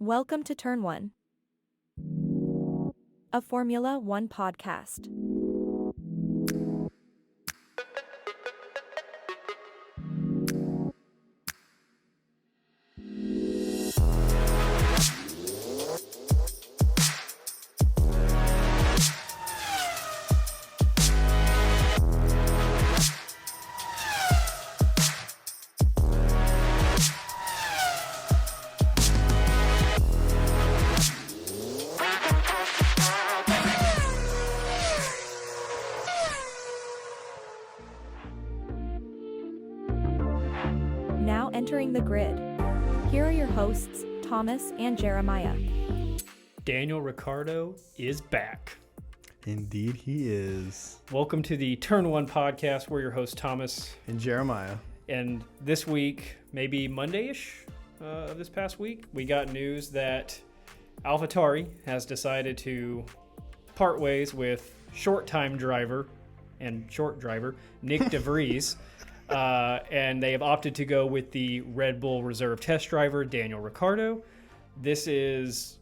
Welcome to Turn 1, a Formula One podcast. Now entering the grid. Here are your hosts, Thomas and Jeremiah. Daniel Ricciardo is back. Indeed he is. Welcome to the Turn 1 podcast. We're your host, Thomas. And Jeremiah. And this week, maybe Monday-ish of this past week, we got news that AlphaTauri has decided to part ways with short-time driver and short driver Nick DeVries. And they have opted to go with the Red Bull reserve test driver, Daniel Ricciardo. This is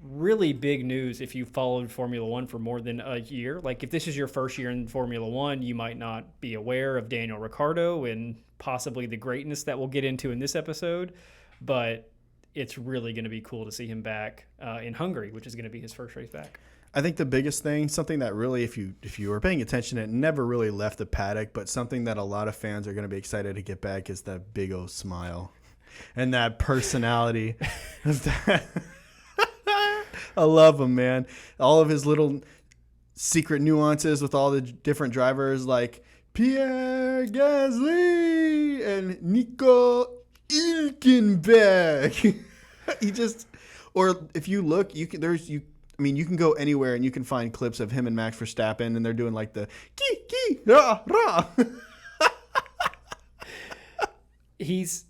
really big news if you followed Formula One for more than a year. Like, if this is your first year in Formula One, you might not be aware of Daniel Ricciardo and possibly the greatness that we'll get into in this episode. But it's really going to be cool to see him back in Hungary, which is going to be his first race back. I think the biggest thing, something that really, if you were paying attention, it never really left the paddock, but something that a lot of fans are going to be excited to get back is that big old smile and that personality. I love him, man. All of his little secret nuances with all the different drivers like Pierre Gasly and Nico Hülkenberg. Or if you look, you can go anywhere and you can find clips of him and Max Verstappen, and they're doing like the kee rah rah. He's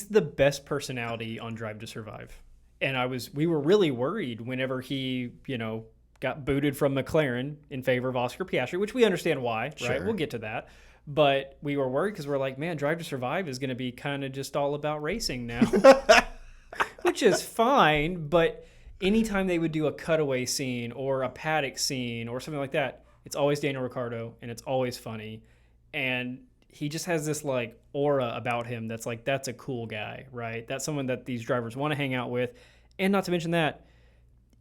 the best personality on Drive to Survive, and we were really worried whenever he got booted from McLaren in favor of Oscar Piastri, which we understand why, Sure. right? We'll get to that. But we were worried because we're like, man, Drive to Survive is going to be kind of just all about racing now, which is fine, but anytime they would do a cutaway scene or a paddock scene or something like that, it's always Daniel Ricciardo and it's always funny. And he just has this like aura about him that's like, that's a cool guy, right? That's someone that these drivers want to hang out with. And not to mention that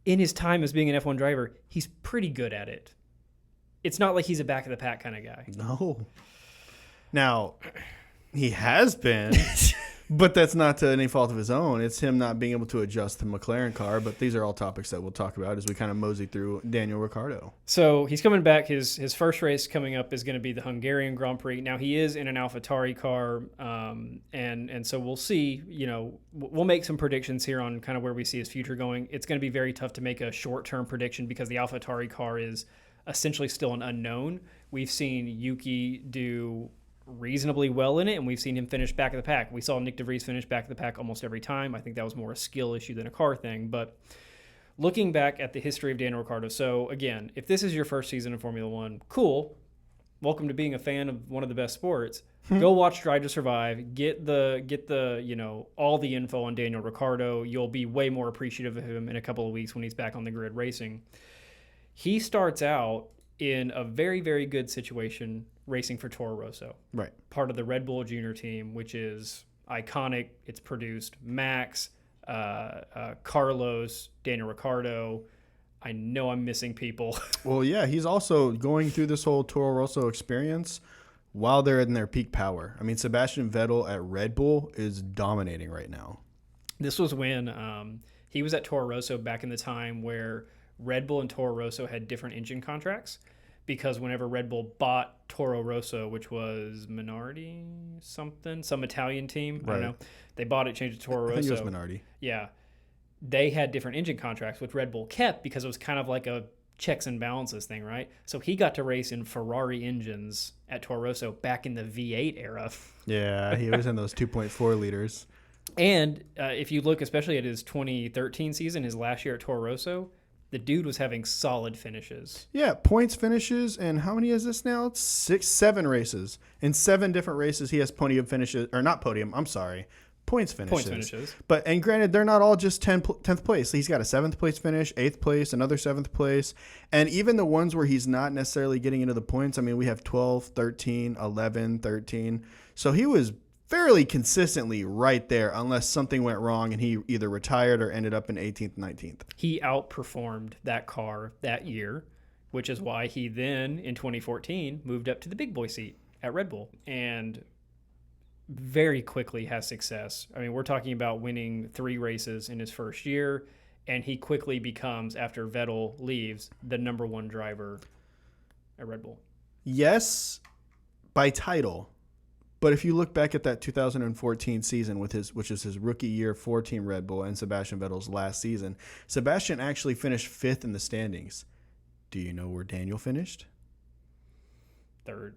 in his time as being an F1 driver, he's pretty good at it. It's not like he's a back of the pack kind of guy. No. Now, he has been. But that's not to any fault of his own. It's him not being able to adjust the McLaren car. But these are all topics that we'll talk about as we kind of mosey through Daniel Ricciardo. So he's coming back. His first race coming up is going to be the Hungarian Grand Prix. Now, he is in an AlphaTauri car, and so we'll see. We'll make some predictions here on kind of where we see his future going. It's going to be very tough to make a short-term prediction because the AlphaTauri car is essentially still an unknown. We've seen Yuki do reasonably well in it, and we've seen him finish back of the pack. We saw Nick DeVries finish back of the pack almost every time. I think that was more a skill issue than a car thing. But looking back at the history of Daniel Ricciardo, so again, if this is your first season in Formula One, cool. Welcome to being a fan of one of the best sports. Go watch Drive to Survive. Get the all the info on Daniel Ricciardo. You'll be way more appreciative of him in a couple of weeks when he's back on the grid racing. He starts out in a very, very good situation racing for Toro Rosso. Right. Part of the Red Bull Junior team, which is iconic. It's produced Max, Carlos, Daniel Ricciardo. I know I'm missing people. Well, yeah, he's also going through this whole Toro Rosso experience while they're in their peak power. I mean, Sebastian Vettel at Red Bull is dominating right now. This was when he was at Toro Rosso back in the time where Red Bull and Toro Rosso had different engine contracts, because whenever Red Bull bought Toro Rosso, which was Minardi something, some Italian team, I don't know, they bought it, changed it to Toro Rosso. I think it was Minardi. Yeah. They had different engine contracts, which Red Bull kept because it was kind of like a checks and balances thing, right? So he got to race in Ferrari engines at Toro Rosso back in the V8 era. Yeah, he was in those 2.4 liters. And if you look especially at his 2013 season, his last year at Toro Rosso, the dude was having solid finishes. Yeah, points finishes, and how many is this now? 7 races. In 7 different races, he has podium finishes, or not podium, I'm sorry, points finishes. Points finishes. And granted, they're not all just 10th place. He's got a 7th place finish, 8th place, another 7th place. And even the ones where he's not necessarily getting into the points, I mean, we have 12, 13, 11, 13. So he was fairly consistently right there unless something went wrong and he either retired or ended up in 18th, 19th. He outperformed that car that year, which is why he then, in 2014, moved up to the big boy seat at Red Bull and very quickly has success. I mean, we're talking about winning 3 races in his first year, and he quickly becomes, after Vettel leaves, the number 1 driver at Red Bull. Yes, by title. But if you look back at that 2014 season which is his rookie year for Team Red Bull and Sebastian Vettel's last season, Sebastian actually finished 5th in the standings. Do you know where Daniel finished? 3rd.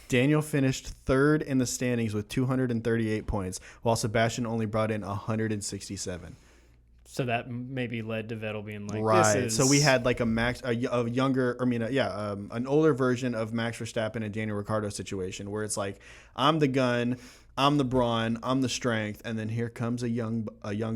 Daniel finished 3rd in the standings with 238 points, while Sebastian only brought in 167. So that maybe led to Vettel being like, right. This is... So we had like an older version of Max Verstappen and Daniel Ricciardo situation where it's like, I'm the gun, I'm the brawn, I'm the strength, and then here comes a young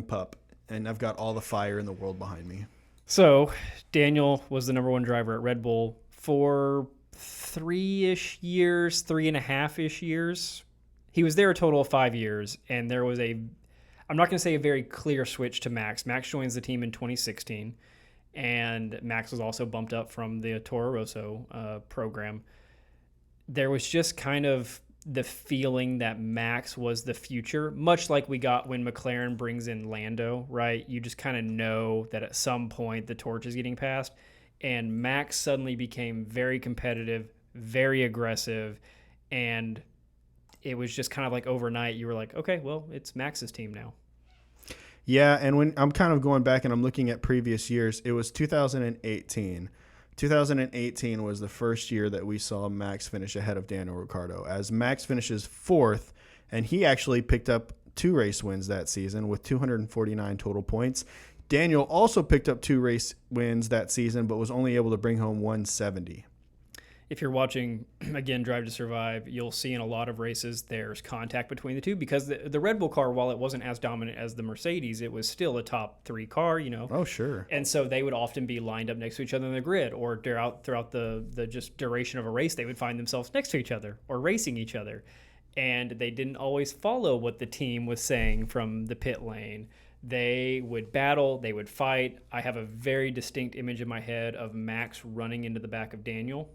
pup, and I've got all the fire in the world behind me. So Daniel was the number 1 driver at Red Bull for 3-ish years, 3.5-ish years. He was there a total of 5 years, and there was I'm not going to say a very clear switch to Max. Max joins the team in 2016, and Max was also bumped up from the Toro Rosso program. There was just kind of the feeling that Max was the future, much like we got when McLaren brings in Lando, right? You just kind of know that at some point the torch is getting passed, and Max suddenly became very competitive, very aggressive, and it was just kind of like overnight you were like, okay, well, it's Max's team now. Yeah, and when I'm kind of going back and I'm looking at previous years, it was 2018. 2018 was the first year that we saw Max finish ahead of Daniel Ricciardo, as Max finishes 4th, and he actually picked up 2 race wins that season with 249 total points. Daniel also picked up 2 race wins that season, but was only able to bring home 170. If you're watching, again, Drive to Survive, you'll see in a lot of races there's contact between the two because the Red Bull car, while it wasn't as dominant as the Mercedes, it was still a top 3 car, you know. Oh, sure. And so they would often be lined up next to each other in the grid, or throughout the just duration of a race, they would find themselves next to each other or racing each other. And they didn't always follow what the team was saying from the pit lane. They would battle, they would fight. I have a very distinct image in my head of Max running into the back of Daniel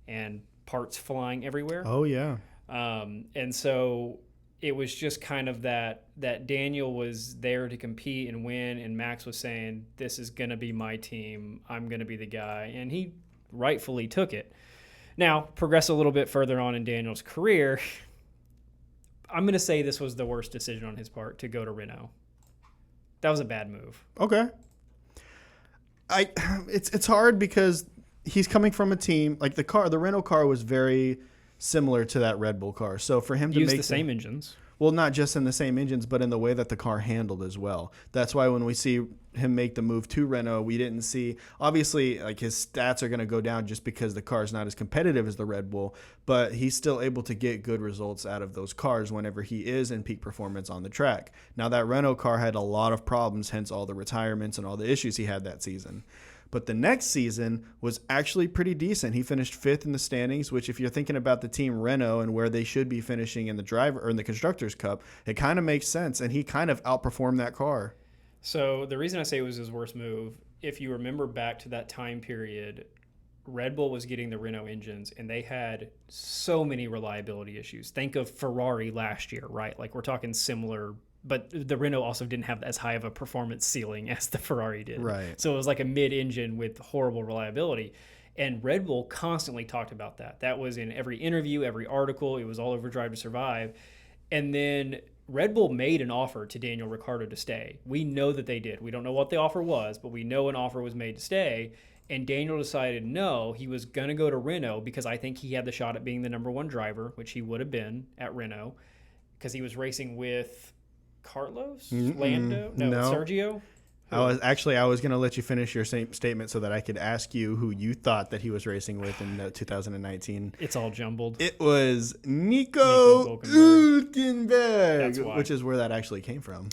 and parts flying everywhere. Oh, yeah. And so it was just kind of that Daniel was there to compete and win, and Max was saying, this is going to be my team. I'm going to be the guy. And he rightfully took it. Now, progress a little bit further on in Daniel's career, I'm going to say this was the worst decision on his part to go to Renault. That was a bad move. Okay. It's hard because he's coming from a team like the Renault car was very similar to that Red Bull car. So for him to use make the same engines. Well, not just in the same engines, but in the way that the car handled as well. That's why when we see him make the move to Renault, we didn't see, obviously, like his stats are going to go down just because the car is not as competitive as the Red Bull, but he's still able to get good results out of those cars whenever he is in peak performance on the track. Now, that Renault car had a lot of problems, hence all the retirements and all the issues he had that season. But the next season was actually pretty decent. He finished 5th in the standings, which if you're thinking about the team Renault and where they should be finishing in the driver or in the Constructors' Cup, it kind of makes sense. And he kind of outperformed that car. So the reason I say it was his worst move, if you remember back to that time period, Red Bull was getting the Renault engines, and they had so many reliability issues. Think of Ferrari last year, right? Like we're talking similar, but the Renault also didn't have as high of a performance ceiling as the Ferrari did. Right. So it was like a mid-engine with horrible reliability. And Red Bull constantly talked about that. That was in every interview, every article. It was all over Drive to Survive. And then Red Bull made an offer to Daniel Ricciardo to stay. We know that they did. We don't know what the offer was, but we know an offer was made to stay. And Daniel decided no, he was going to go to Renault because I think he had the shot at being the number 1 driver, which he would have been at Renault, because he was racing with Carlos? Lando? No, Sergio? I was going to let you finish your same statement so that I could ask you who you thought that he was racing with in 2019. It's all jumbled. It was Nico Hülkenberg, That's why. which is where that actually came from.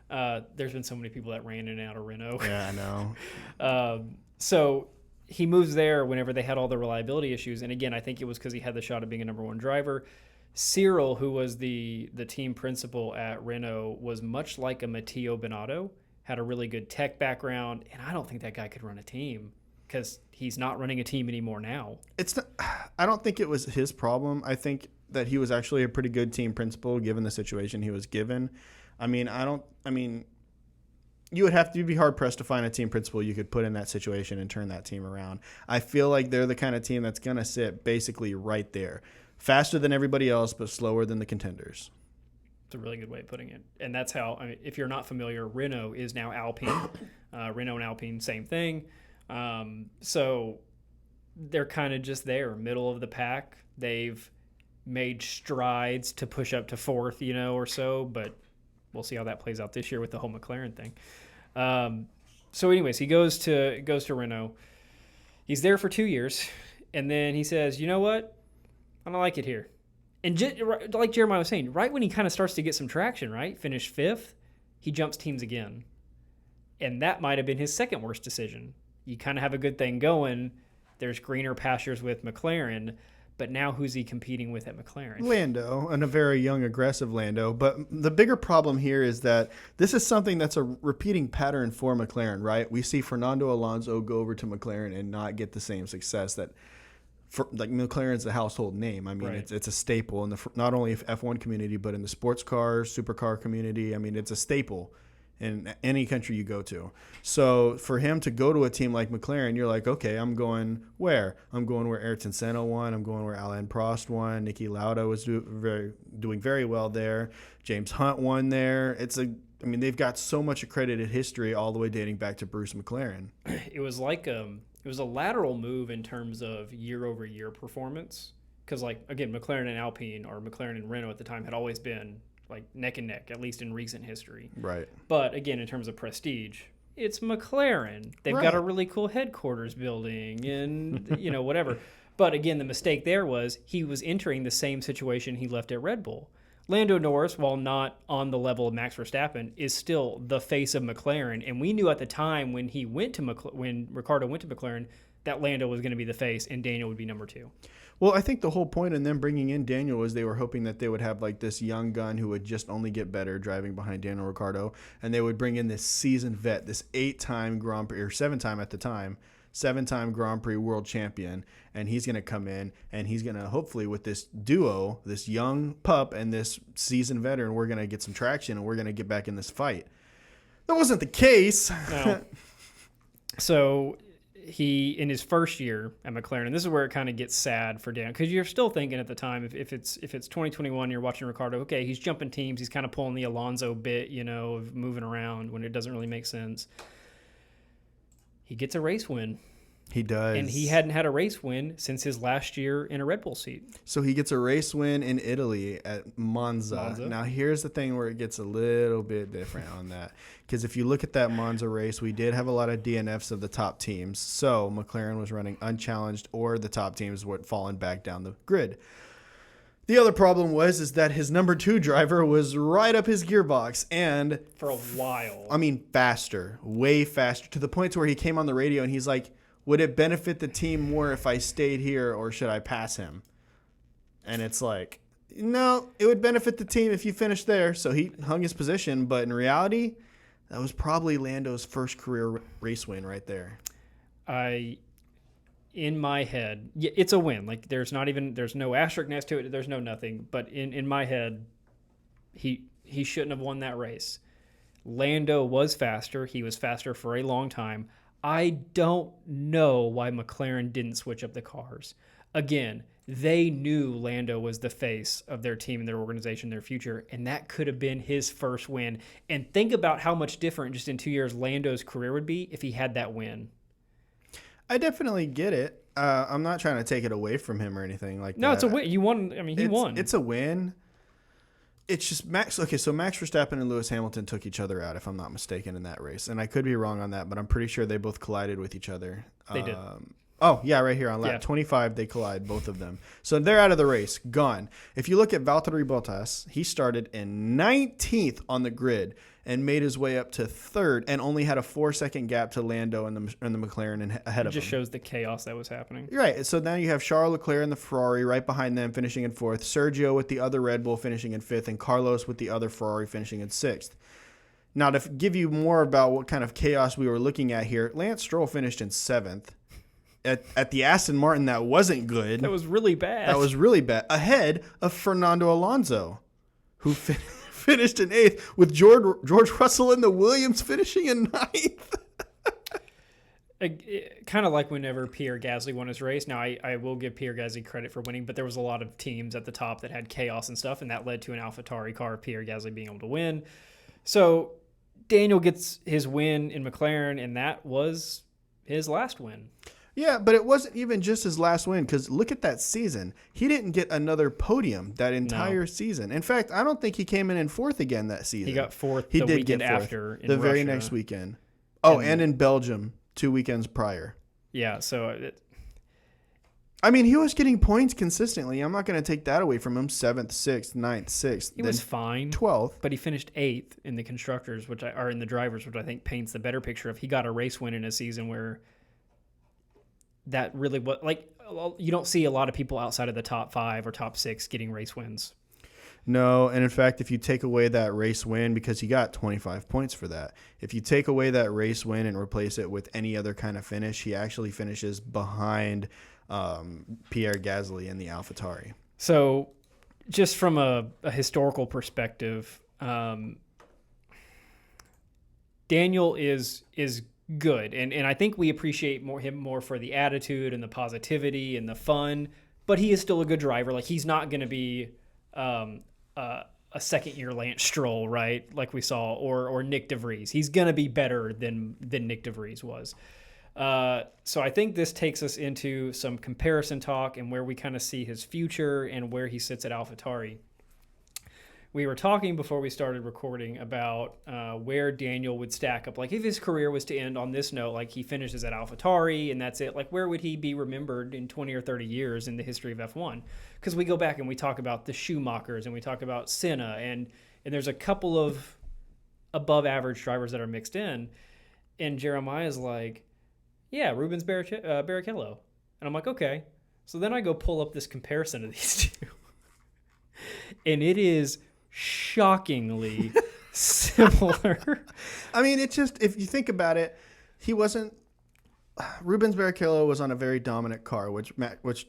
There's been so many people that ran in and out of Renault. Yeah, I know. So he moves there whenever they had all the reliability issues. And again, I think it was because he had the shot of being a number one driver. Cyril, who was the team principal at Renault, was much like a Matteo Binotto, had a really good tech background. And I don't think that guy could run a team because he's not running a team anymore now. I don't think it was his problem. I think that he was actually a pretty good team principal given the situation he was given. You would have to be hard-pressed to find a team principal you could put in that situation and turn that team around. I feel like they're the kind of team that's going to sit basically right there. Faster than everybody else, but slower than the contenders. It's a really good way of putting it. And that's how, if you're not familiar, Renault is now Alpine. Renault and Alpine, same thing. So they're kind of just there, middle of the pack. They've made strides to push up to fourth, or so, but we'll see how that plays out this year with the whole McLaren thing. So anyways, he goes to Renault. He's there for 2 years, and then he says, you know what? I don't like it here. And like Jeremiah was saying, right when he kind of starts to get some traction, right, finish fifth, he jumps teams again. And that might have been his second worst decision. You kind of have a good thing going. There's greener pastures with McLaren. But now who's he competing with at McLaren? Lando, and a very young, aggressive Lando. But the bigger problem here is that this is something that's a repeating pattern for McLaren, right? We see Fernando Alonso go over to McLaren and not get the same success that, McLaren's the household name. Right. It's a staple in the not only F1 community, but in the sports car, supercar community. It's a staple in any country you go to. So for him to go to a team like McLaren, you're like, okay, I'm going where? I'm going where Ayrton Senna won. I'm going where Alain Prost won. Niki Lauda was doing very well there. James Hunt won there. They've got so much accredited history all the way dating back to Bruce McLaren. It was like it was a lateral move in terms of year-over-year performance. Because, again, McLaren and Alpine, or McLaren and Renault at the time, had always been neck and neck, at least in recent history. Right. But again, in terms of prestige, it's McLaren. They've got a really cool headquarters building and, whatever. But again, the mistake there was he was entering the same situation he left at Red Bull. Lando Norris, while not on the level of Max Verstappen, is still the face of McLaren. And we knew at the time when when Ricciardo went to McLaren that Lando was going to be the face and Daniel would be number two. Well, I think the whole point in them bringing in Daniel was they were hoping that they would have this young gun who would just only get better driving behind Daniel Ricciardo, and they would bring in this seasoned vet, this 8-time Grand Prix, or 7-time at the time, 7-time Grand Prix world champion, and he's going to come in and he's going to hopefully with this duo, this young pup and this seasoned veteran, we're going to get some traction and we're going to get back in this fight. That wasn't the case. No. So he, in his first year at McLaren, and this is where it kind of gets sad for Dan, because you're still thinking at the time, if it's 2021, you're watching Ricciardo, okay, he's jumping teams, he's kind of pulling the Alonso bit, of moving around when it doesn't really make sense. He gets a race win. He does. And he hadn't had a race win since his last year in a Red Bull seat. So he gets a race win in Italy at Monza. Now, here's the thing where it gets a little bit different on that. Because if you look at that Monza race, we did have a lot of DNFs of the top teams. So McLaren was running unchallenged, or the top teams were falling back down the grid. The other problem is that his number 2 driver was right up his gearbox and for a while. Faster, way faster, to the point where he came on the radio and he's like, would it benefit the team more if I stayed here or should I pass him? And it's like, no, it would benefit the team if you finished there. So he hung his position, but in reality, that was probably Lando's first career race win right there. In my head, yeah, it's a win. There's no asterisk next to it. There's no nothing. But in my head, he shouldn't have won that race. Lando was faster. He was faster for a long time. I don't know why McLaren didn't switch up the cars. Again, they knew Lando was the face of their team and their organization, their future, and that could have been his first win. And think about how much different just in 2 years Lando's career would be if he had that win. I definitely get it. I'm not trying to take it away from him or anything like that. No, it's a win. You won. He won. It's a win. It's just Max. Okay, so Max Verstappen and Lewis Hamilton took each other out, if I'm not mistaken, in that race. And I could be wrong on that, but I'm pretty sure they both collided with each other. They did. Oh, yeah, right here on lap 25, they collide, both of them. So they're out of the race, gone. If you look at Valtteri Bottas, he started in 19th on the grid and made his way up to 3rd and only had a 4-second gap to Lando and the McLaren ahead It of him. just shows the chaos that was happening. Right. So now you have Charles Leclerc in the Ferrari right behind them, finishing in 4th. Sergio with the other Red Bull finishing in 5th, and Carlos with the other Ferrari finishing in 6th. Now, to give you more about what kind of chaos we were looking at here, Lance Stroll finished in 7th. At the Aston Martin, that wasn't good. That was really bad. That was really bad. Ahead of Fernando Alonso, who finished in 8th, with George Russell in the Williams finishing in 9th. Kind of like whenever Pierre Gasly won his race. Now, I will give Pierre Gasly credit for winning, but there was a lot of teams at the top that had chaos and stuff, and that led to an AlphaTauri car, Pierre Gasly being able to win. So Daniel gets his win in McLaren, and that was his last win. Yeah, but it wasn't even just his last win, because look at that season. He didn't get another podium that entire season. In fact, I don't think he came in 4th again that season. He got 4th He the did weekend get 4th, after in the very Russia. next weekend. Oh, and in Belgium 2 weekends prior. Yeah, so I mean, he was getting points consistently. I'm not going to take that away from him. 7th, 6th, 9th, 6th. he was fine. 12th. But he finished 8th in the constructors, or in the drivers, which I think paints the better picture of he got a race win in a season where that really was like you don't see a lot of people outside of the top 5 or top 6 getting race wins. No, and in fact, if you take away that race win, because he got 25 points for that, if you take away that race win and replace it with any other kind of finish, he actually finishes behind Pierre Gasly in the AlphaTauri. So just from a historical perspective, Daniel is good, and I think we appreciate him more for the attitude and the positivity and the fun, but he is still a good driver. Like, he's not going to be a second-year Lance Stroll, right, like we saw, or Nick DeVries. He's going to be better than Nick DeVries was. So I think this takes us into some comparison talk and where we kind of see his future and where he sits at AlphaTauri. We were talking before we started recording about where Daniel would stack up. Like, if his career was to end on this note, like he finishes at AlphaTauri and that's it, like where would he be remembered in 20 or 30 years in the history of F1? Because we go back and we talk about the Schumachers and we talk about Senna, and there's a couple of above average drivers that are mixed in. And Jeremiah's like, yeah, Rubens Barrichello. And I'm like, okay. So then I go pull up this comparison of these two. And it is shockingly similar. I mean, it's just, if you think about it, he wasn't. Rubens Barrichello was on a very dominant car, which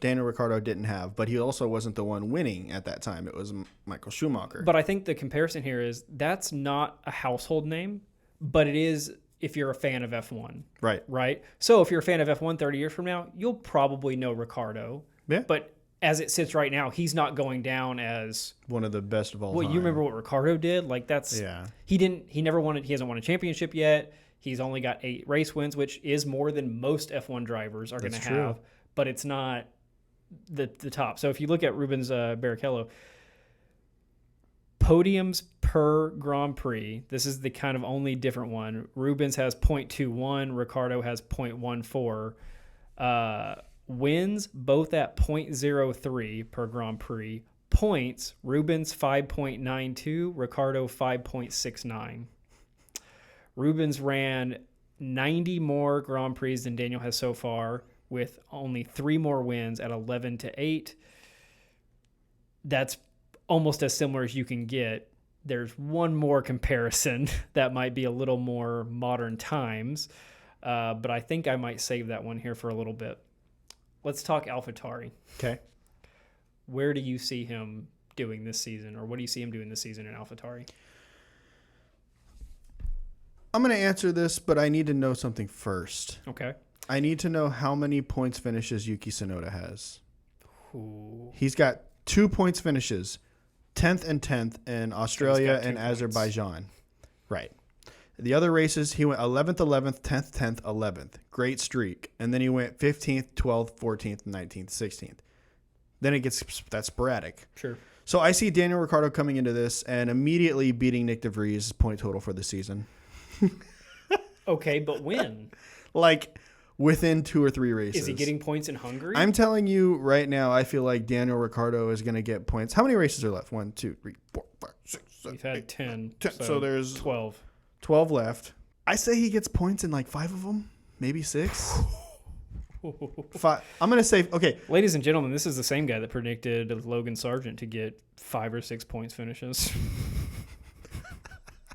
Daniel Ricciardo didn't have, but he also wasn't the one winning at that time. It was Michael Schumacher. But I think the comparison here is that's not a household name, but it is if you're a fan of F1. Right? So if you're a fan of F1 30 years from now, you'll probably know Ricciardo. Yeah. But as it sits right now, he's not going down as one of the best of all time. You remember what Ricciardo did? Like, that's he hasn't won a championship yet. He's only got 8 race wins, which is more than most F1 drivers are going to have, but it's not the top. So if you look at Rubens Barrichello, podiums per Grand Prix, this is the kind of only different one. Rubens has 0.21, Ricciardo has 0.14. Wins both at 0.03 per Grand Prix. Points, Rubens 5.92, Ricciardo 5.69. Rubens ran 90 more Grand Prix than Daniel has so far, with only 3 more wins at 11-8. That's almost as similar as you can get. There's one more comparison that might be a little more modern times, but I think I might save that one here for a little bit. Let's talk AlphaTauri. Okay. Where do you see him doing this season, or what do you see him doing this season in AlphaTauri? I'm going to answer this, but I need to know something first. Okay. I need to know how many points finishes Yuki Tsunoda has. Ooh. He's got 2 points finishes, 10th and 10th in Australia and points. Azerbaijan. Right. The other races, he went 11th, 11th, 10th, 10th, 11th. Great streak. And then he went 15th, 12th, 14th, 19th, 16th. Then it gets that sporadic. Sure. So I see Daniel Ricciardo coming into this and immediately beating Nick DeVries' point total for the season. Okay, but when? Like within 2 or 3 races. Is he getting points in Hungary? I'm telling you right now, I feel like Daniel Ricciardo is going to get points. How many races are left? 1, 2, 3, 4, 5, 6, 7, We've had 8, 10. 10. So there's 12. 12 left. I say he gets points in like 5 of them, maybe 6. 5. I'm going to say, okay. Ladies and gentlemen, this is the same guy that predicted Logan Sargent to get 5 or 6 points finishes.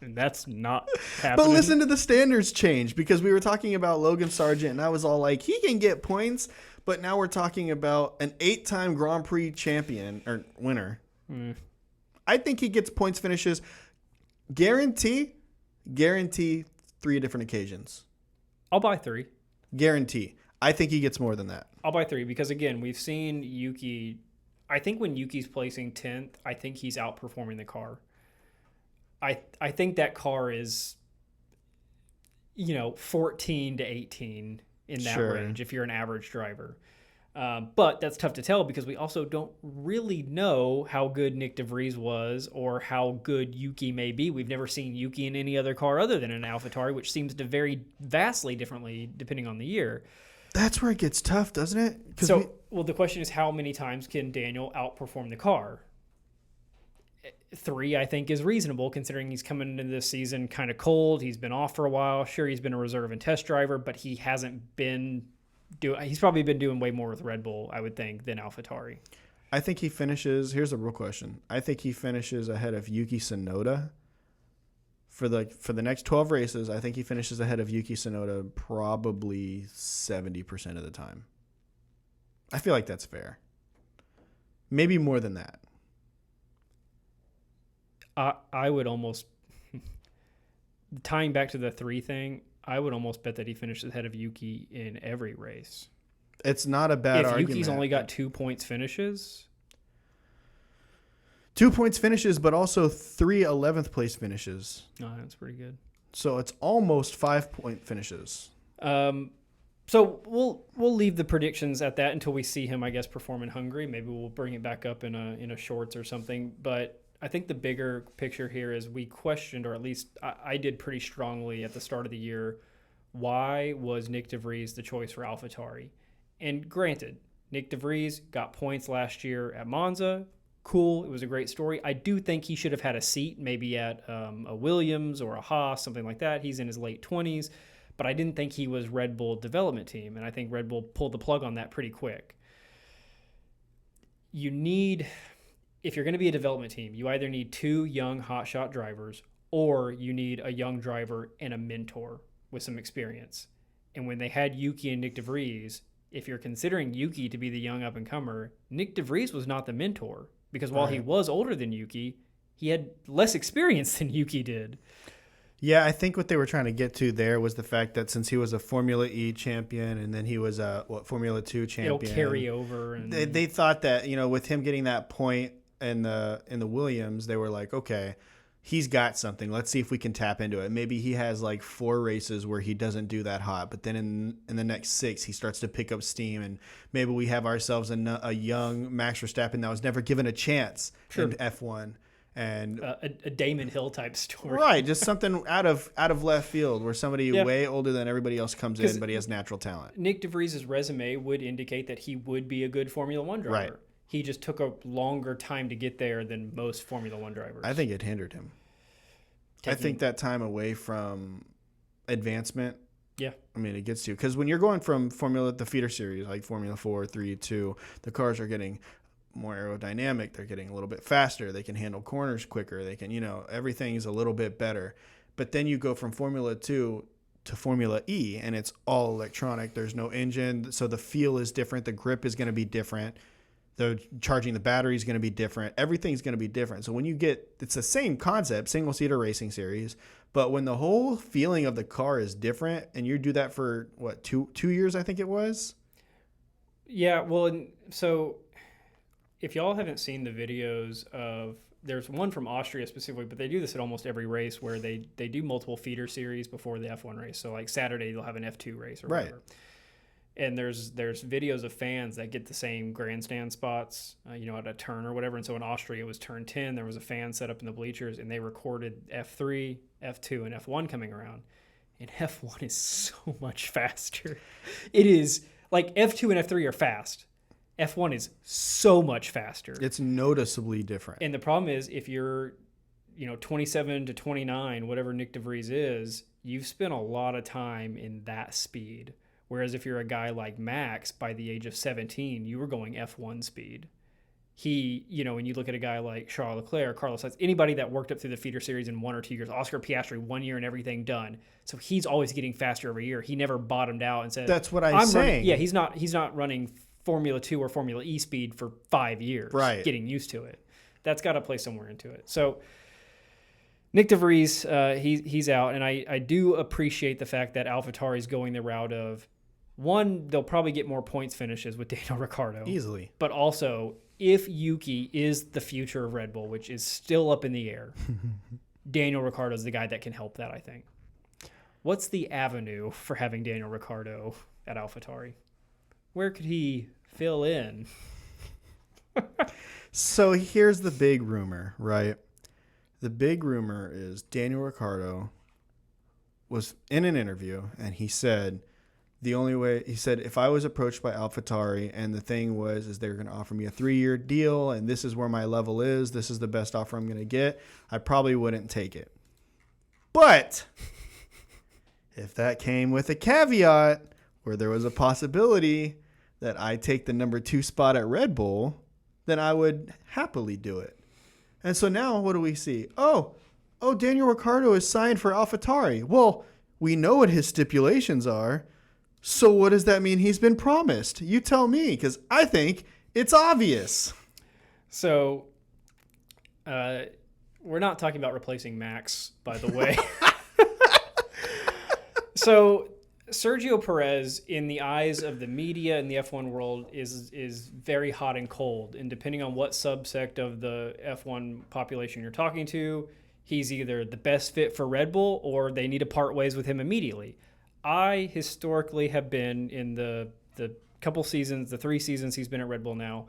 And that's not happening. But listen to the standards change, because we were talking about Logan Sargent and I was all like, he can get points, but now we're talking about an 8-time Grand Prix champion or winner. I think he gets points finishes. Guarantee 3 different occasions. I'll buy 3. Guarantee. I think he gets more than that. I'll buy 3 because, again, we've seen Yuki. I think when Yuki's placing 10th, I think he's outperforming the car. I think that car is, 14 to 18 in that range if you're an average driver. But that's tough to tell because we also don't really know how good Nick DeVries was or how good Yuki may be. We've never seen Yuki in any other car other than an AlphaTauri, which seems to vary vastly differently depending on the year. That's where it gets tough, doesn't it? Well, the question is, how many times can Daniel outperform the car? 3, I think, is reasonable considering he's coming into this season kind of cold. He's been off for a while. Sure, he's been a reserve and test driver, but he hasn't been he's probably been doing way more with Red Bull, I would think, than AlphaTauri. I think he finishes. Here's a real question. I think he finishes ahead of Yuki Tsunoda for the next 12 races. I think he finishes ahead of Yuki Tsunoda probably 70% of the time. I feel like that's fair. Maybe more than that. I would almost, tying back to the 3 thing, I would almost bet that he finishes ahead of Yuki in every race. It's not a bad argument. If Yuki's only got 2 points finishes. 2 points finishes, but also 3 11th place finishes. Oh, that's pretty good. So it's almost 5-point finishes. So we'll leave the predictions at that until we see him, I guess, perform in Hungary. Maybe we'll bring it back up in a shorts or something. But I think the bigger picture here is we questioned, or at least I did pretty strongly at the start of the year, why was Nick DeVries the choice for AlphaTauri? And granted, Nick DeVries got points last year at Monza. Cool. It was a great story. I do think he should have had a seat maybe at a Williams or a Haas, something like that. He's in his late 20s. But I didn't think he was Red Bull development team, and I think Red Bull pulled the plug on that pretty quick. If you're going to be a development team, you either need 2 young hotshot drivers or you need a young driver and a mentor with some experience. And when they had Yuki and Nick DeVries, if you're considering Yuki to be the young up-and-comer, Nick DeVries was not the mentor because while he was older than Yuki, he had less experience than Yuki did. Yeah, I think what they were trying to get to there was the fact that since he was a Formula E champion and then he was a Formula 2 champion, it'll carry over. And they thought that, with him getting that point in the Williams, they were like, okay, he's got something. Let's see if we can tap into it. Maybe he has like 4 races where he doesn't do that hot, but then in the next 6 he starts to pick up steam, and maybe we have ourselves a young Max Verstappen that was never given a chance in F1. And a Damon Hill type story, right? Just something out of left field where somebody way older than everybody else comes in, but he has natural talent. Nick DeVries' resume would indicate that he would be a good Formula One driver. Right. He just took a longer time to get there than most Formula One drivers. I think it hindered him. I think that time away from advancement. Yeah. I mean, it gets you because when you're going from the feeder series like Formula 4, 3, 2, the cars are getting more aerodynamic. They're getting a little bit faster. They can handle corners quicker. They can, everything's a little bit better. But then you go from Formula 2 to Formula E, and it's all electronic. There's no engine, so the feel is different. The grip is going to be different. The charging the battery is going to be different. Everything's going to be different. So when it's the same concept, single-seater racing series, but when the whole feeling of the car is different, and you do that for, 2 years, I think it was? Yeah, well, so if y'all haven't seen the videos there's one from Austria specifically, but they do this at almost every race where they do multiple feeder series before the F1 race. So like Saturday, they'll have an F2 race or whatever. And there's videos of fans that get the same grandstand spots, at a turn or whatever. And so in Austria, it was turn 10. There was a fan set up in the bleachers, and they recorded F3, F2, and F1 coming around. And F1 is so much faster. It is like F2 and F3 are fast. F1 is so much faster. It's noticeably different. And the problem is if you're, 27 to 29, whatever Nick DeVries is, you've spent a lot of time in that speed. Whereas if you're a guy like Max, by the age of 17, you were going F1 speed. He, when you look at a guy like Charles Leclerc, Carlos Sainz, anybody that worked up through the feeder series in 1 or 2 years, Oscar Piastri, 1 year and everything done. So he's always getting faster every year. He never bottomed out and said, "That's what I'm saying." Yeah, he's not running Formula 2 or Formula E speed for 5 years, right? Getting used to it. That's got to play somewhere into it. So Nick DeVries, he's out, and I do appreciate the fact that AlphaTauri's going the route of, one, they'll probably get more points finishes with Daniel Ricciardo. Easily. But also, if Yuki is the future of Red Bull, which is still up in the air, Daniel Ricciardo is the guy that can help that, I think. What's the avenue for having Daniel Ricciardo at AlphaTauri? Where could he fill in? So here's the big rumor, right? The big rumor is Daniel Ricciardo was in an interview, and he said, if I was approached by AlphaTauri and the thing is they were going to offer me a 3-year deal and this is where my level is, this is the best offer I'm going to get, I probably wouldn't take it. But if that came with a caveat where there was a possibility that I take the number 2 spot at Red Bull, then I would happily do it. And so now what do we see? Oh, Daniel Ricciardo is signed for AlphaTauri. Well, we know what his stipulations are. So what does that mean he's been promised? You tell me, because I think it's obvious. So we're not talking about replacing Max, by the way. So Sergio Perez, in the eyes of the media and the F1 world, is very hot and cold. And depending on what subsect of the F1 population you're talking to, he's either the best fit for Red Bull or they need to part ways with him immediately. I historically have been in the couple seasons, the 3 seasons he's been at Red Bull now,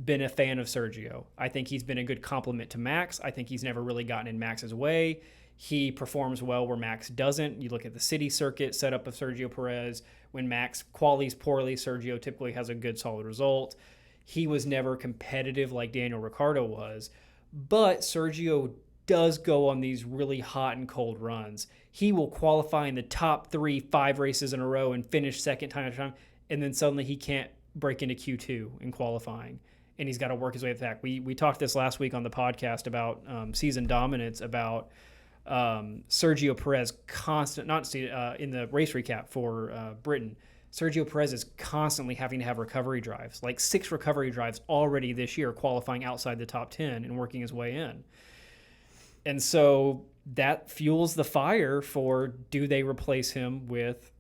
been a fan of Sergio. I think he's been a good complement to Max. I think he's never really gotten in Max's way. He performs well where Max doesn't. You look at the city circuit setup of Sergio Perez. When Max qualies poorly, Sergio typically has a good, solid result. He was never competitive like Daniel Ricciardo was. But Sergio does go on these really hot and cold runs. He will qualify in the top 3, 5 races in a row and finish second time after time, and then suddenly he can't break into Q2 in qualifying, and he's got to work his way back. We talked this last week on the podcast about season dominance, about Sergio Perez in the race recap for Britain. Sergio Perez is constantly having to have recovery drives, like 6 recovery drives already this year, qualifying outside the top 10 and working his way in. And so that fuels the fire for, do they replace him with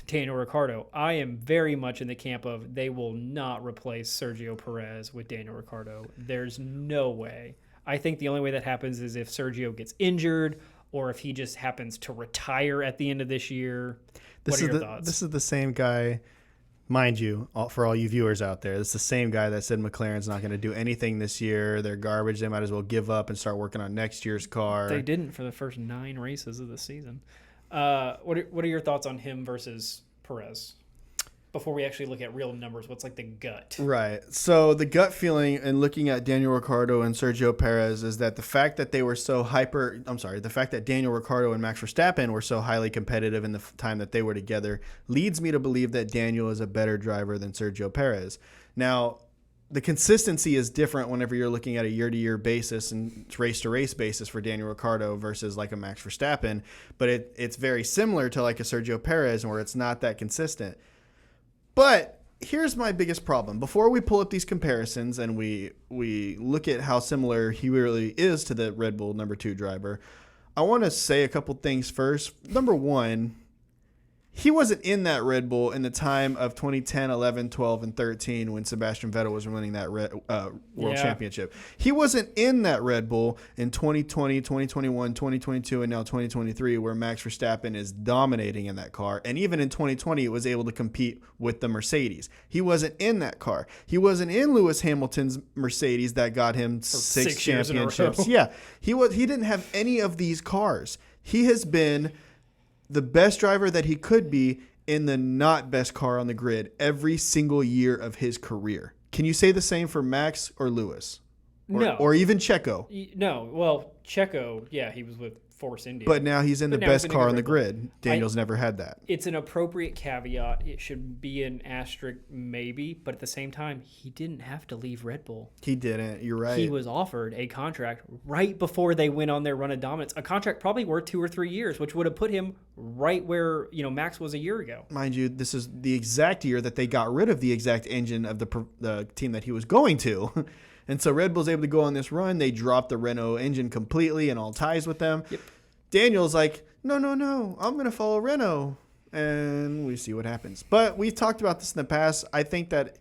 Daniel Ricciardo? I am very much in the camp of they will not replace Sergio Perez with Daniel Ricciardo. There's no way. I think the only way that happens is if Sergio gets injured or if he just happens to retire at the end of this year. What are your thoughts? This is the same guy, mind you, for all you viewers out there, it's the same guy that said McLaren's not going to do anything this year. They're garbage. They might as well give up and start working on next year's car. They didn't for the first 9 races of the season. What are your thoughts on him versus Perez? Before we actually look at real numbers, what's like the gut? Right. So the gut feeling and looking at Daniel Ricciardo and Sergio Perez is that the fact that the fact that Daniel Ricciardo and Max Verstappen were so highly competitive in the time that they were together leads me to believe that Daniel is a better driver than Sergio Perez. Now, the consistency is different whenever you're looking at a year-to-year basis and race-to-race basis for Daniel Ricciardo versus like a Max Verstappen, but it's very similar to like a Sergio Perez where it's not that consistent. But here's my biggest problem. Before we pull up these comparisons and we look at how similar he really is to the Red Bull number 2 driver, I want to say a couple things first. Number one, he wasn't in that Red Bull in the time of 2010, 11, 12, and 13 when Sebastian Vettel was winning that World Championship. He wasn't in that Red Bull in 2020, 2021, 2022, and now 2023 where Max Verstappen is dominating in that car. And even in 2020, it was able to compete with the Mercedes. He wasn't in that car. He wasn't in Lewis Hamilton's Mercedes that got him six championships. Yeah, he didn't have any of these cars. He has been the best driver that he could be in the not best car on the grid every single year of his career. Can you say the same for Max or Lewis? No. Or even Checo? No. Well, Checo, yeah, he was with Force India. But now he's in the best car on the grid. Daniel's never had that. It's an appropriate caveat. It should be an asterisk maybe, but at the same time, he didn't have to leave Red Bull. He didn't. You're right. He was offered a contract right before they went on their run of dominance, a contract probably worth 2 or 3 years, which would have put him right where Max was a year ago. Mind you, this is the exact year that they got rid of the exact engine of the team that he was going to. And so Red Bull's able to go on this run. They dropped the Renault engine completely and all ties with them. Yep. Daniel's like, no, I'm going to follow Renault. And we see what happens. But we've talked about this in the past. I think that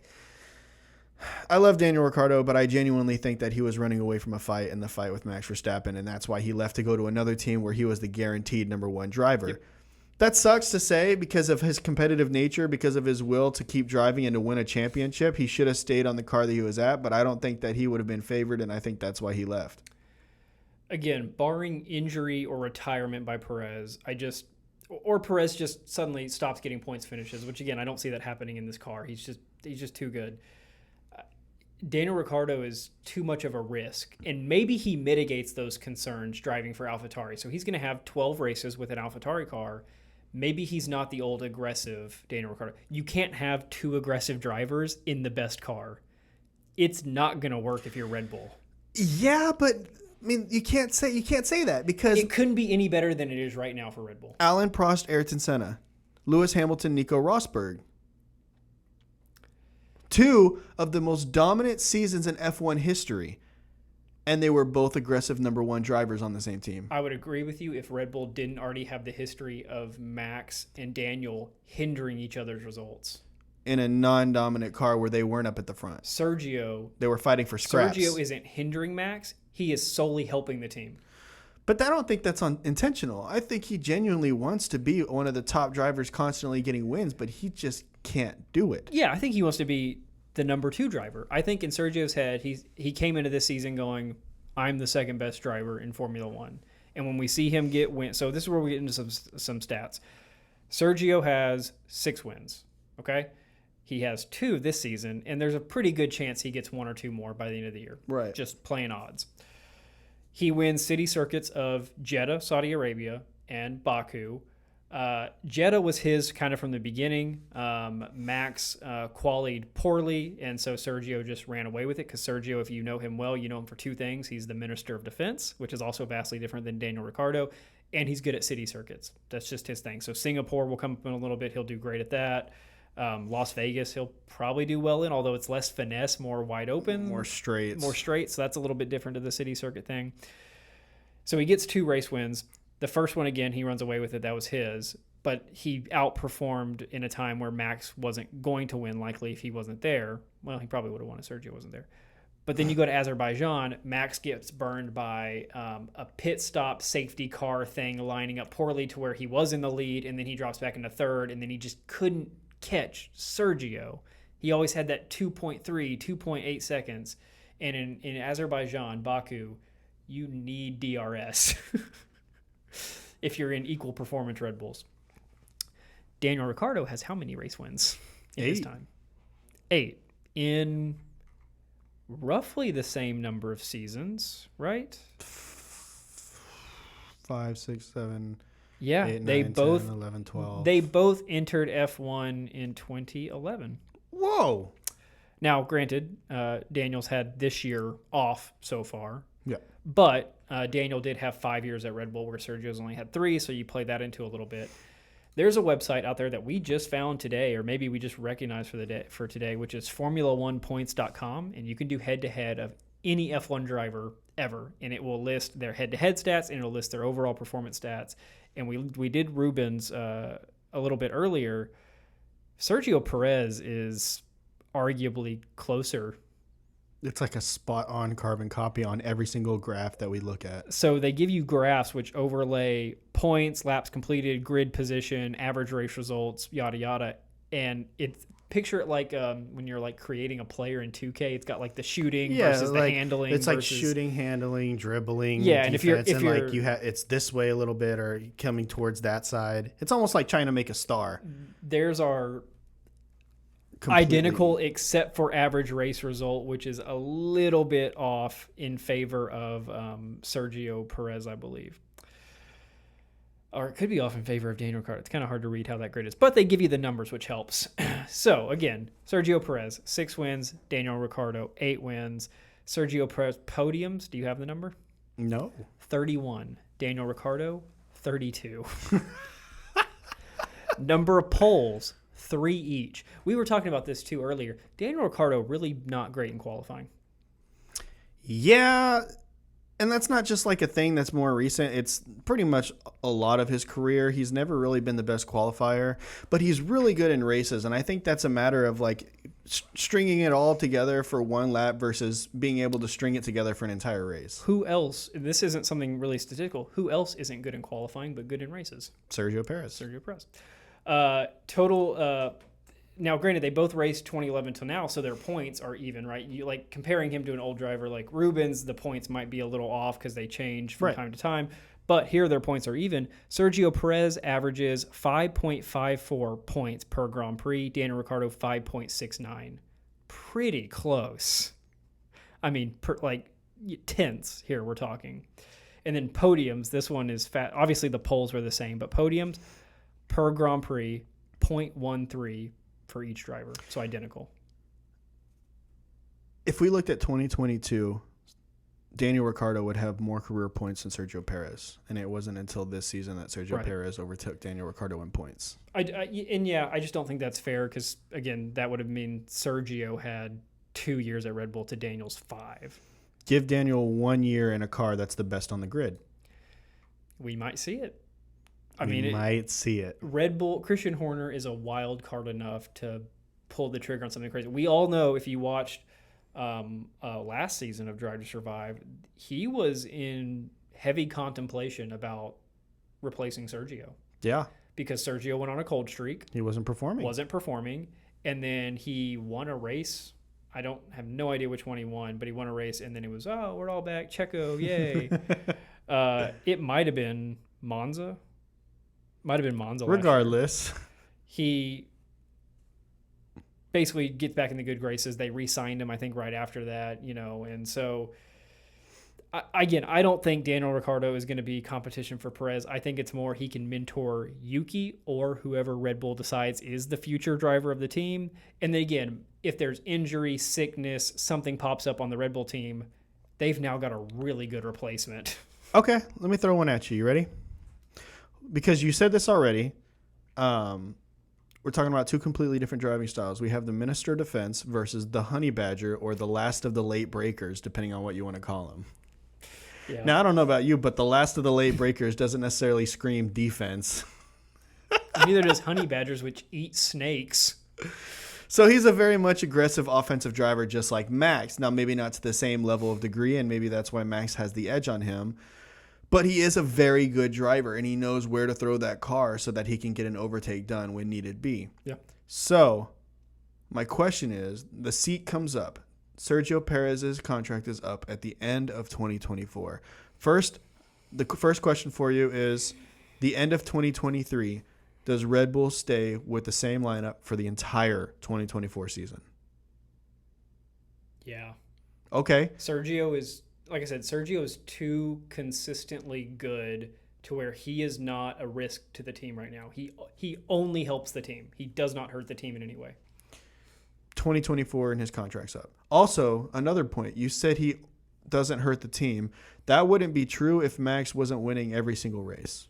I love Daniel Ricciardo, but I genuinely think that he was running away from a fight in the fight with Max Verstappen. And that's why he left to go to another team where he was the guaranteed number one driver. Yep. That sucks to say because of his competitive nature, because of his will to keep driving and to win a championship. He should have stayed on the car that he was at, but I don't think that he would have been favored, and I think that's why he left. Again, barring injury or retirement by Perez, or Perez just suddenly stops getting points finishes, which again, I don't see that happening in this car. He's just too good. Daniel Ricciardo is too much of a risk, and maybe he mitigates those concerns driving for AlphaTauri. So he's going to have 12 races with an AlphaTauri car. Maybe he's not the old aggressive Daniel Ricciardo. You can't have two aggressive drivers in the best car. It's not going to work if you're Red Bull. Yeah, but I mean, you can't say that because it couldn't be any better than it is right now for Red Bull. Alain Prost, Ayrton Senna, Lewis Hamilton, Nico Rosberg. Two of the most dominant seasons in F1 history. And they were both aggressive number one drivers on the same team. I would agree with you if Red Bull didn't already have the history of Max and Daniel hindering each other's results. In a non-dominant car where they weren't up at the front. They were fighting for scraps. Sergio isn't hindering Max. He is solely helping the team. But I don't think that's intentional. I think he genuinely wants to be one of the top drivers constantly getting wins, but he just can't do it. Yeah, I think he wants to be the number two driver. I think in Sergio's head, he came into this season going, I'm the second best driver in Formula One. And when we see him get wins, so this is where we get into some stats. Sergio has 6 wins, okay? He has 2 this season, and there's a pretty good chance he gets 1 or 2 more by the end of the year. Right. Just playing odds. He wins city circuits of Jeddah, Saudi Arabia, and Baku. Jeddah was his kind of from the beginning. Max qualied poorly, and so Sergio just ran away with it because Sergio, if you know him well, you know him for 2 things. He's the Minister of Defense, which is also vastly different than Daniel Ricciardo, and he's good at city circuits. That's just his thing. So Singapore will come up in a little bit. He'll do great at that. Las Vegas, he'll probably do well in, although it's less finesse, more wide open. More straight. So that's a little bit different to the city circuit thing. So he gets 2 race wins. The first one, again, he runs away with it. That was his. But he outperformed in a time where Max wasn't going to win, likely, if he wasn't there. Well, he probably would have won if Sergio wasn't there. But then you go to Azerbaijan, Max gets burned by a pit stop safety car thing lining up poorly to where he was in the lead, and then he drops back into third, and then he just couldn't catch Sergio. He always had that 2.3, 2.8 seconds. And in Azerbaijan, Baku, you need DRS. If you're in equal performance Red Bulls. Daniel Ricciardo has how many race wins in his time? 8. In roughly the same number of seasons, right? 5, 6, 7, yeah, 8, 9, they 10, both 11, 12. They both entered F1 in 2011. Whoa. Now, granted, Daniel's had this year off so far. Yeah. But Daniel did have 5 years at Red Bull where Sergio's only had 3, so you play that into a little bit. There's a website out there that we just found today, or maybe we just recognized for today, which is Formula1Points.com, and you can do head-to-head of any F1 driver ever, and it will list their head-to-head stats, and it'll list their overall performance stats. And we did Ruben's a little bit earlier, Sergio Perez is arguably closer. It's like a spot-on carbon copy on every single graph that we look at. So they give you graphs which overlay points, laps completed, grid position, average race results, yada yada, and it's picture it like when you're like creating a player in 2K. It's got like the shooting versus the handling. It's like versus... shooting, handling, dribbling. Yeah, and defense, if you're like it's this way a little bit or coming towards that side. It's almost like trying to make a star. There's our Completely. Identical except for average race result, which is a little bit off in favor of Sergio Perez, I believe. Or it could be off in favor of Daniel Ricciardo. It's kind of hard to read how that grid is. But they give you the numbers, which helps. So, again, Sergio Perez, 6 wins. Daniel Ricciardo, 8 wins. Sergio Perez podiums. Do you have the number? No. 31. Daniel Ricciardo, 32. Number of poles, 3 each. We were talking about this too earlier. Daniel Ricciardo really not great in qualifying. Yeah, and that's not just like a thing that's more recent. It's pretty much a lot of his career. He's never really been the best qualifier, but he's really good in races, and I think that's a matter of like stringing it all together for one lap versus being able to string it together for an entire race. Who else, and this isn't something really statistical, who else isn't good in qualifying but good in races? Sergio Perez. Sergio Perez. Now, granted, they both raced 2011 till now, so their points are even, right? You like comparing him to an old driver like Rubens, the points might be a little off because they change from time to time. But here, their points are even. Sergio Perez averages 5.54 points per Grand Prix. Daniel Ricciardo 5.69. Pretty close. I mean, tenths here we're talking. And then podiums. This one is fat. Obviously, the poles were the same, but podiums per Grand Prix 0.13. for each driver, so identical. If we looked at 2022, Daniel Ricciardo would have more career points than Sergio Perez, and it wasn't until this season that Sergio Perez overtook Daniel Ricciardo in points. I just don't think that's fair because, again, that would have mean Sergio had 2 years at Red Bull to Daniel's 5. Give Daniel 1 year in a car that's the best on the grid. We might see it. We might see it. Red Bull, Christian Horner is a wild card enough to pull the trigger on something crazy. We all know if you watched last season of Drive to Survive, he was in heavy contemplation about replacing Sergio. Yeah. Because Sergio went on a cold streak. He wasn't performing. And then he won a race. I don't have no idea which one he won, but he won a race, and then it was, we're all back. Checo, yay. It might have been Monza. Regardless, he basically gets back in the good graces. They re-signed him, I think, right after that, and so I don't think Daniel Ricciardo is going to be competition for Perez. I think it's more he can mentor Yuki or whoever Red Bull decides is the future driver of the team. And then again, if there's injury, sickness, something pops up on the Red Bull team, they've now got a really good replacement. Okay, let me throw one at you. You ready? Because you said this already, we're talking about two completely different driving styles. We have the Minister Defense versus the Honey Badger, or the last of the late breakers, depending on what you want to call them. Yeah. Now, I don't know about you, but the last of the late breakers doesn't necessarily scream defense. Neither does Honey Badgers, which eat snakes. So he's a very much aggressive offensive driver, just like Max. Now, maybe not to the same level of degree, and maybe that's why Max has the edge on him. But he is a very good driver, and he knows where to throw that car so that he can get an overtake done when needed be. Yeah. So my question is, the seat comes up. Sergio Perez's contract is up at the end of 2024. The first question for you is, the end of 2023, does Red Bull stay with the same lineup for the entire 2024 season? Yeah. Okay. Sergio is... Like I said, Sergio is too consistently good to where he is not a risk to the team right now. He only helps the team. He does not hurt the team in any way. 2024 and his contract's up. Also, another point, you said he doesn't hurt the team. That wouldn't be true if Max wasn't winning every single race.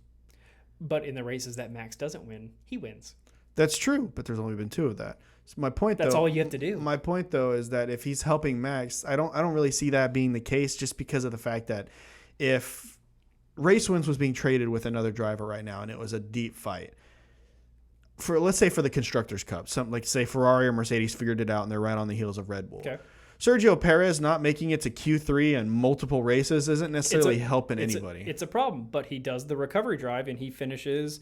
But in the races that Max doesn't win, he wins. That's true, but there's only been 2 of that. So my point, That's all you have to do. My point, though, is that if he's helping Max, I don't really see that being the case, just because of the fact that if Race Wins was being traded with another driver right now and it was a deep fight, let's say for the Constructors' Cup, something like say Ferrari or Mercedes figured it out and they're right on the heels of Red Bull. Okay. Sergio Perez not making it to Q3 and multiple races isn't necessarily helping anybody. It's a problem, but he does the recovery drive and he finishes,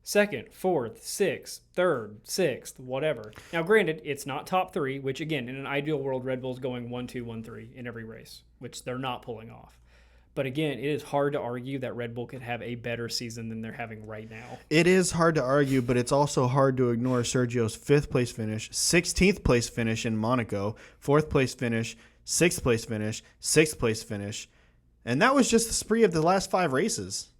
second, fourth, sixth, third, sixth, whatever. Now, granted, it's not top 3, which again, in an ideal world, Red Bull's going 1-2, 1-3 in every race, which they're not pulling off. But again, it is hard to argue that Red Bull could have a better season than they're having right now. It is hard to argue, but it's also hard to ignore Sergio's 5th place finish, 16th place finish in Monaco, 4th place finish, 6th place finish, 6th place finish. And that was just the spree of the last 5 races.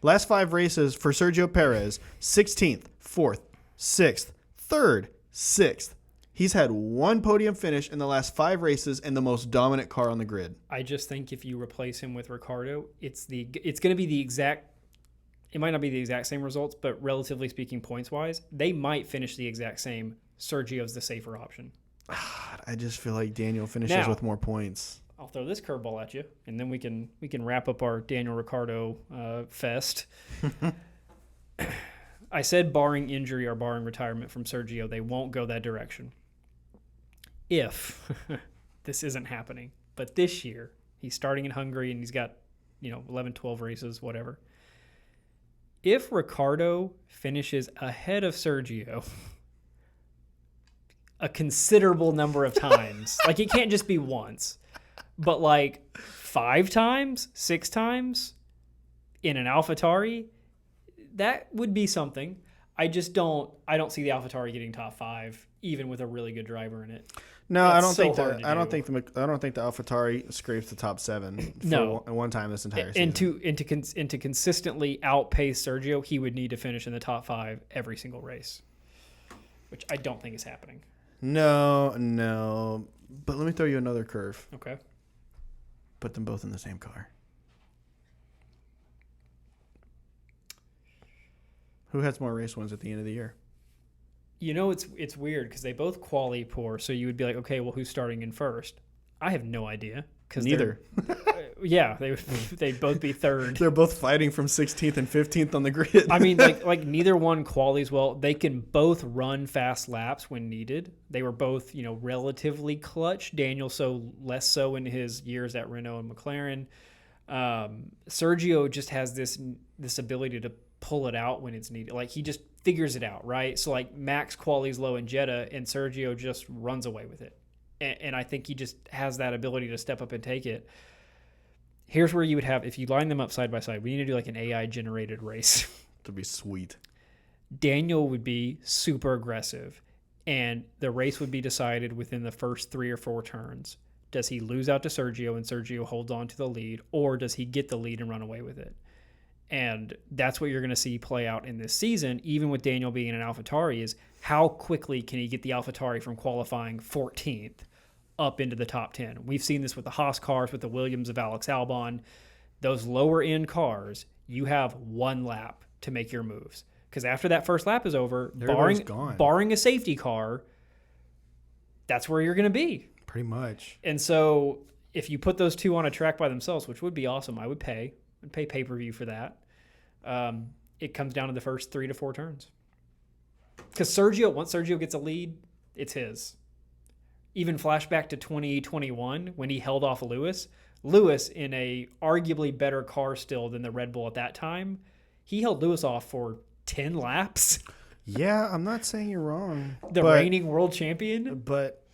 Last 5 races for Sergio Perez, 16th, 4th, 6th, 3rd, 6th. He's had 1 podium finish in the last 5 races and the most dominant car on the grid. I just think if you replace him with Ricciardo, it's going to be the exact. It might not be the exact same results, but relatively speaking, points wise, they might finish the exact same. Sergio's the safer option. I just feel like Daniel finishes with more points. I'll throw this curveball at you, and then we can wrap up our Daniel Ricciardo fest. I said barring injury or barring retirement from Sergio, they won't go that direction. If this isn't happening, but this year he's starting in Hungary and he's got 11, 12 races, whatever. If Ricciardo finishes ahead of Sergio a considerable number of times, like it can't just be once, but like 5 times, 6 times in an AlphaTauri, that would be something. I don't see the AlphaTauri getting top 5 even with a really good driver in it. No, I don't think the AlphaTauri scrapes the top 7 for one time this entire season. And to consistently outpace Sergio, he would need to finish in the top 5 every single race, which I don't think is happening. No. But let me throw you another curve. Okay. Put them both in the same car. Who has more race wins at the end of the year? It's weird because they both quali poor, so you would be like, okay, well, who's starting in first? I have no idea. Neither. Yeah, they'd both be third. They're both fighting from 16th and 15th on the grid. I mean, like neither one qualies well. They can both run fast laps when needed. They were both, relatively clutch. Daniel less so in his years at Renault and McLaren. Sergio just has this ability to pull it out when it's needed. Like he just figures it out, right? So like Max quali's low in Jeddah and Sergio just runs away with it. And I think he just has that ability to step up and take it. Here's where you would have, if you line them up side by side, we need to do like an AI generated race. That'd be sweet. Daniel would be super aggressive and the race would be decided within the first 3 or 4 turns. Does he lose out to Sergio and Sergio holds on to the lead, or does he get the lead and run away with it? And that's what you're going to see play out in this season, even with Daniel being in an AlphaTauri, is how quickly can he get the AlphaTauri from qualifying 14th up into the top 10. We've seen this with the Haas cars, with the Williams of Alex Albon. Those lower-end cars, you have 1 lap to make your moves. Because after that first lap is over, barring a safety car, that's where you're going to be. Pretty much. And so if you put those 2 on a track by themselves, which would be awesome, I would pay. I'd pay pay-per-view for that. It comes down to the first 3 to 4 turns. Because once Sergio gets a lead, it's his. Even flashback to 2021 when he held off Lewis in a arguably better car still than the Red Bull at that time, he held Lewis off for 10 laps. Yeah, I'm not saying you're wrong. The reigning world champion. But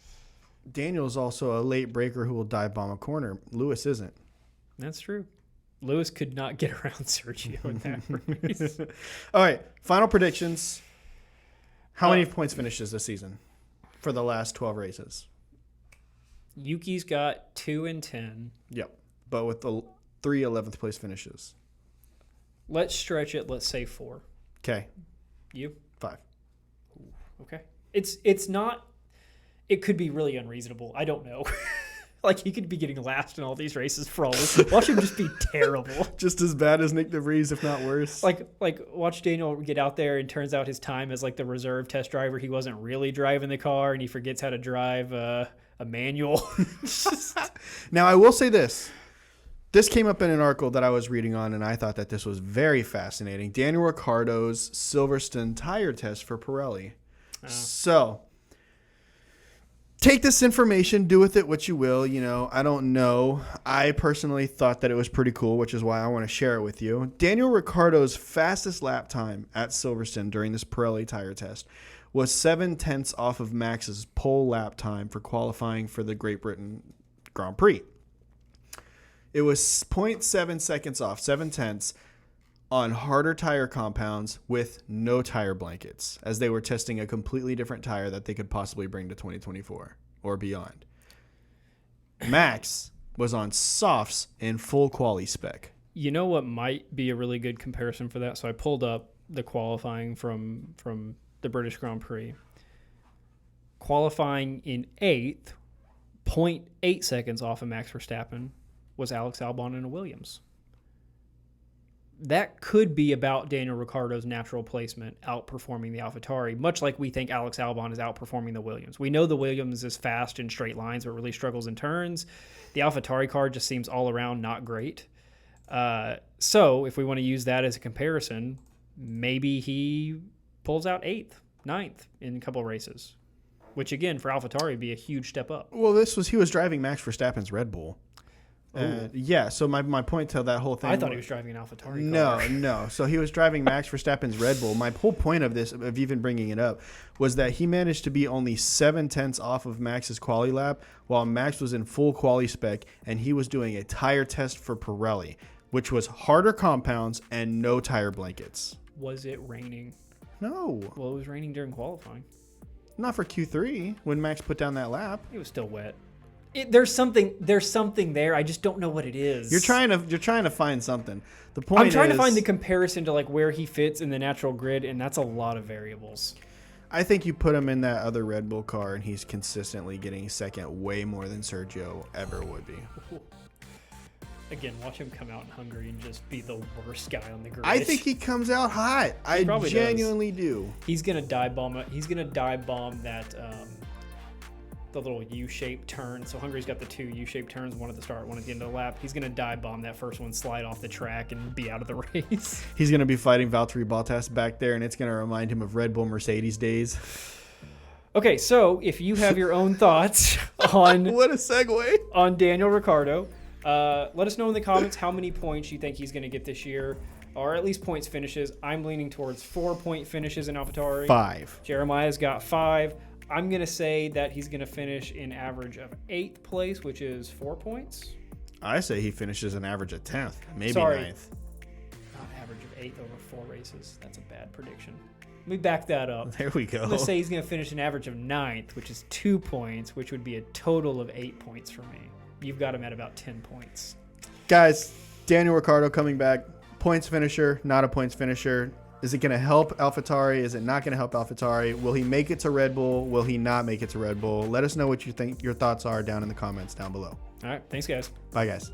Daniel's also a late breaker who will dive bomb a corner. Lewis isn't. That's true. Lewis could not get around Sergio in that race. All right, final predictions. How many points finishes this season for the last 12 races? Yuki's got 2 and 10. Yep, but with the 3 11th place finishes. Let's stretch it. Let's say 4. Okay. You? 5. Okay. It's not. It could be really unreasonable. I don't know. Like, he could be getting last in all these races for all this. Watch him just be terrible. Just as bad as Nick DeVries, if not worse. Like watch Daniel get out there and turns out his time as like the reserve test driver. He wasn't really driving the car and he forgets how to drive a manual. Now, I will say this. This came up in an article that I was reading on, and I thought that this was very fascinating. Daniel Ricciardo's Silverstone tire test for Pirelli. So, take this information, do with it what you will. You know, I don't know. I personally thought that it was pretty cool, which is why I want to share it with you. Daniel Ricciardo's fastest lap time at Silverstone during this Pirelli tire test was 7/10 off of Max's pole lap time for qualifying for the Great Britain Grand Prix. It was 0.7 seconds off, 7/10 on harder tire compounds with no tire blankets, as they were testing a completely different tire that they could possibly bring to 2024 or beyond. Max was on softs in full quali spec. You know what might be a really good comparison for that? So I pulled up the qualifying from the British Grand Prix. Qualifying in 8th, 0.8 seconds off of Max Verstappen, was Alex Albon in a Williams. That could be about Daniel Ricciardo's natural placement outperforming the AlphaTauri, much like we think Alex Albon is outperforming the Williams. We know the Williams is fast in straight lines, but really struggles in turns. The AlphaTauri car just seems all around not great. So if we want to use that as a comparison, maybe he pulls out 8th, 9th in a couple of races, which again for AlphaTauri would be a huge step up. Well, he was driving Max Verstappen's Red Bull. Yeah, so my point to that whole thing... I thought he was driving an AlphaTauri car. No. So he was driving Max Verstappen's Red Bull. My whole point of this, of even bringing it up, was that he managed to be only 7/10 off of Max's quali lap, while Max was in full quali spec, and he was doing a tire test for Pirelli, which was harder compounds and no tire blankets. Was it raining? No. Well, it was raining during qualifying. Not for Q3, when Max put down that lap. It was still wet. There's something there. I just don't know what it is. You're trying to find something. The point I'm trying to find the comparison to like where he fits in the natural grid, and that's a lot of variables. I think you put him in that other Red Bull car, and he's consistently getting second way more than Sergio ever would be. Again, watch him come out in Hungary and just be the worst guy on the grid. I think he comes out hot. I genuinely do. He's gonna dive bomb it. He's gonna dive bomb that the little U-shaped turn. So Hungary's got the 2 U-shaped turns, one at the start, one at the end of the lap. He's gonna dive bomb that first one, slide off the track, and be out of the race. He's gonna be fighting Valtteri Bottas back there, and it's gonna remind him of Red Bull Mercedes days. Okay, so if you have your own thoughts on what a segue on Daniel Ricciardo, let us know in the comments how many points you think he's going to get this year, or at least points finishes. I'm leaning towards 4-point finishes in AlphaTauri. 5. Jeremiah's got 5. I'm going to say that he's going to finish in average of 8th place, which is 4 points. I say he finishes an average of 10th, maybe 9th. Not average of 8th over 4 races. That's a bad prediction. Let me back that up. There we go. I'm going to say he's going to finish an average of 9th, which is 2 points, which would be a total of 8 points for me. You've got him at about 10 points. Guys, Daniel Ricciardo coming back. Points finisher, not a points finisher. Is it going to help AlphaTauri? Is it not going to help AlphaTauri? Will he make it to Red Bull? Will he not make it to Red Bull? Let us know what you think your thoughts are down in the comments down below. All right. Thanks, guys. Bye, guys.